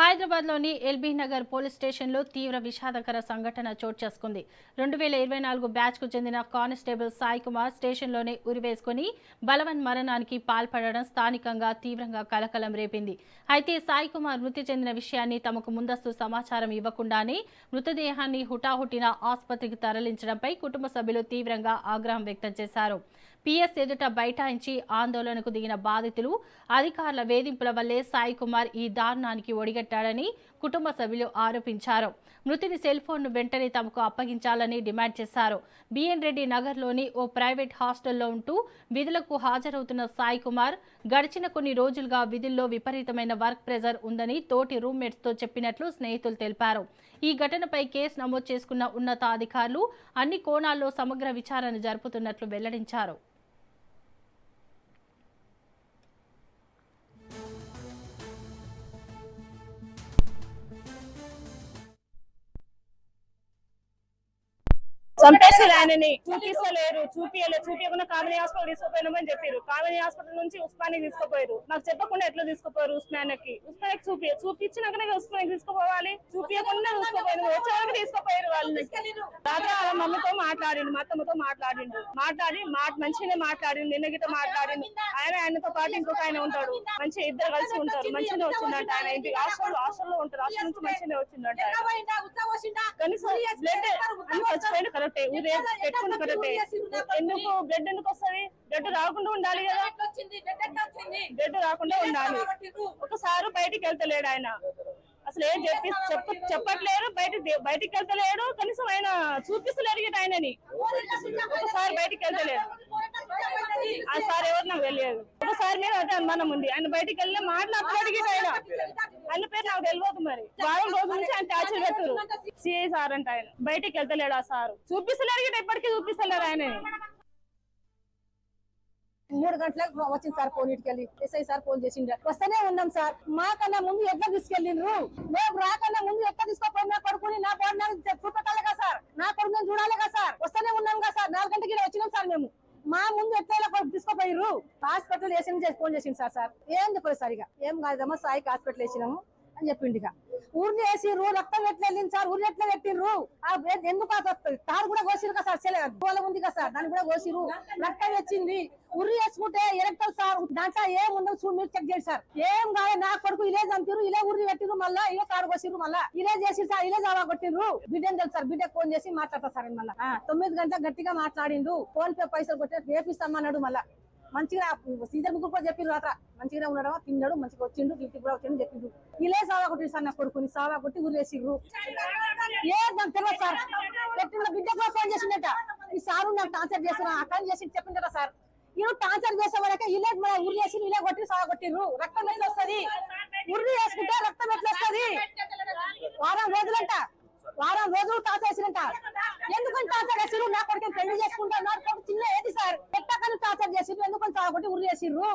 హైదరాబాద్లోని LB Nagar police స్టేషన్లో తీవ్ర విషాదకర సంఘటన చోటు చేసుకుంది. 2024 బ్యాచ్కు చెందిన కానిస్టేబుల్ సాయి కుమార్ స్టేషన్లోనే ఉరివేసుకుని బలవన్ మరణానికి పాల్పడడం స్థానికంగా తీవ్రంగా కలకలం రేపింది. అయితే సాయి కుమార్ మృతి చెందిన విషయాన్ని తమకు ముందస్తు సమాచారం ఇవ్వకుండానే మృతదేహాన్ని హుటాహుటిన ఆసుపత్రికి తరలించడంపై కుటుంబ సభ్యులు తీవ్రంగా ఆగ్రహం వ్యక్తం చేశారు. పిఎస్ ఎదుట బైఠాయించి ఆందోళనకు దిగిన బాధితులు అధికారుల వేధింపుల వల్లే సాయి కుమార్ ఈ దారుణానికి ఒడిగట్టాడని కుటుంబ సభ్యులు ఆరోపించారు. మృతుని సెల్ ఫోన్ను వెంటనే తమకు అప్పగించాలని డిమాండ్ చేశారు. బిఎన్ రెడ్డి నగర్లోని ఓ ప్రైవేట్ హాస్టల్లో ఉంటూ విధులకు హాజరవుతున్న సాయి కుమార్ గడిచిన కొన్ని రోజులుగా విధుల్లో విపరీతమైన వర్క్ ప్రెజర్ ఉందని తోటి రూమ్మేట్స్తో చెప్పినట్లు స్నేహితులు తెలిపారు. ఈ ఘటనపై కేసు నమోదు చేసుకున్న ఉన్నతాధికారులు అన్ని కోణాల్లో సమగ్ర విచారణ జరుపుతున్నట్లు వెల్లడించారు. చంపేసారు ఆయనని. చూపించకుండా కామినీ హాస్పిటల్ తీసుకుపోయినామని చెప్పారు. కామినీ హాస్పిటల్ నుంచి ఉస్మానికి తీసుకుపోయారు. నాకు చెప్పకుండా ఎట్లా తీసుకుపోయారు ఉస్మానికి చూపించినాకనే ఉస్మానికి తీసుకుపోవాలి. చూపించకుండా తీసుకుపోయారు. వచ్చేవరకు తీసుకుపోయారు వాళ్ళని. రాత్రి వాళ్ళ మమ్మీతో మాట్లాడిండు, మా అత్తమ్మతో మాట్లాడి మంచిగానే మాట్లాడిండు. నిన్న గిట్ట మాట్లాడిండు. ఆయనతో పాటు ఇంకొక ఆయన ఉంటాడు. మంచిగా ఇద్దరు కలిసి ఉంటారు. మంచిగానే వచ్చిందంట ఆయన. ఇంటి హాస్టల్లో ఉంటారు. హాస్టల్ నుంచి మంచిగానే వచ్చిందంట. చచ్చిపోయిన కరెక్టే, పెట్టుకున్న కరెక్టే. ఎందుకు బ్లడ్ ఎందుకు వస్తుంది? బ్లడ్ రాకుండా ఉండాలి కదా, బ్లడ్ రాకుండా ఉండాలి. ఒకసారి బయటికి వెళ్తలేడు ఆయన. అసలు ఏం చెప్పట్లేరు. బయటికి వెళ్తలేడు. కనీసం ఆయన చూపిస్తలేరు గిట ఆయనని. ఒకసారి బయటికి వెళ్తలేడు. ఆ సార్ ఎవరు నాకు తెలియదు. ఒకసారి మీద అదే అనుమానం ఉంది. ఆయన బయటికి వెళ్ళిన మాట్లాడతాడు గిట ఆయన పేరు నాకు తెలియదు. మరి వారం రోజుల నుంచి ఆయన టార్చర్ పెట్టారు. సిఐ సార్ అంటే ఆయన బయటికి వెళ్తలేడు. ఆ సార్ చూపిస్తలేరు గిట, ఇప్పటికీ చూపిస్తలేరు ఆయనని. 3 గంటలకు వచ్చింది సార్ ఫోన్. ఇటుకెళ్ళి ఎస్ఐ సార్ ఫోన్ చేసిండు. వస్తేనే ఉన్నాం సార్. మాకన్నా ముందు ఎట్లా తీసుకెళ్ళిండ్రు? మేము రాకన్నా ముందు ఎట్లా తీసుకోపోయి నా కొడుకుని నా బోర్డు చూపెట్టాలి కదా సార్. నా కొడుకుని చూడాలి కదా సార్. వస్తేనే ఉన్నాం కదా సార్. 4 గంటలకి వచ్చినాం సార్. మేము మా ముందు ఎట్లా తీసుకోపోయిర్రు? హాస్పిటల్ వేసి ఫోన్ చేసింది సార్. ఏం చెప్పలేదు సార్. ఇక ఏం కాదమ్మా, సాయికి హాస్పిటల్ వేసినాము అని చెప్పిండు. ఇక ఊరిని వేసిర్రు. రక్తం ఎట్లా వెళ్ళింది సార్? ఊరిని ఎట్లా పెట్టిర్రు? ఎందుకు తాడు కూడా కోసిరు కదా సార్. గోళ ఉంది కదా సార్, దాన్ని కూడా కోసిరు. రక్తం వచ్చింది. ఉరి వేసుకుంటే ఎలక్ట్రల్ సార్ దాంట్లో ఏముందో చూడు, మీరు చెక్ చేసి సార్. ఏం కాదు, నా కొడుకు ఇలే చంపిరు, ఇలే ఉరి పెట్టిరు, మళ్ళా ఇలే తాడు కోసిరు, మళ్ళా ఇలే చేసి సార్, ఇలే జావా కొట్టిర్రు. బిడ్డని తెలుసు సార్. బిడ్డకు ఫోన్ చేసి మాట్లాడతా సార్. మళ్ళీ 9 గంటలకు గట్టిగా మాట్లాడిండు. ఫోన్ పే పైసలు కొట్టి రేపిస్తామన్నాడు. మళ్ళా మంచిగా సీజన్ ముగ్గురు కూడా చెప్పిర్రు. రాత్ర మంచిగానే ఉన్నాడు, తిన్నాడు, మంచిగా వచ్చిండు, డ్యూటీ కూడా వచ్చిండు చెప్పిండు. ఇలే సావా కొట్టిరు సార్. నా కొడుకుని సావా కొట్టి ఉరేసిర్రు. ఏ నాకు తెలియదు సార్. పెట్టిన బిడ్డ కూడా ఫోన్ చేసిండట. ఈ సారు నాకు టార్చర్ చేస్తున్నా అక్కడ చేసి చెప్పింది కదా సార్. ఈరోజు టార్చర్ చేసే వాళ్ళకి ఇలే ఉరి వేసి ఇలే కొట్టి సావా కొట్టిర్రు. రక్తం ఎట్లా వస్తుంది? ఉరి వేసుకుంటే రక్తం ఎట్లా వస్తుంది? వారం రోజులు టార్చర్ వేసినట్ట. ఎందుకని టార్చర్ చేసిర్రు? నా కొడుకు పెళ్లి చేసుకుంటా, నా కొడుకు చిన్న ఏది సార్. పెట్టకని టార్చర్ చేసిర్రు. ఎందుకని సావా కొట్టి ఉరి వేసిర్రు?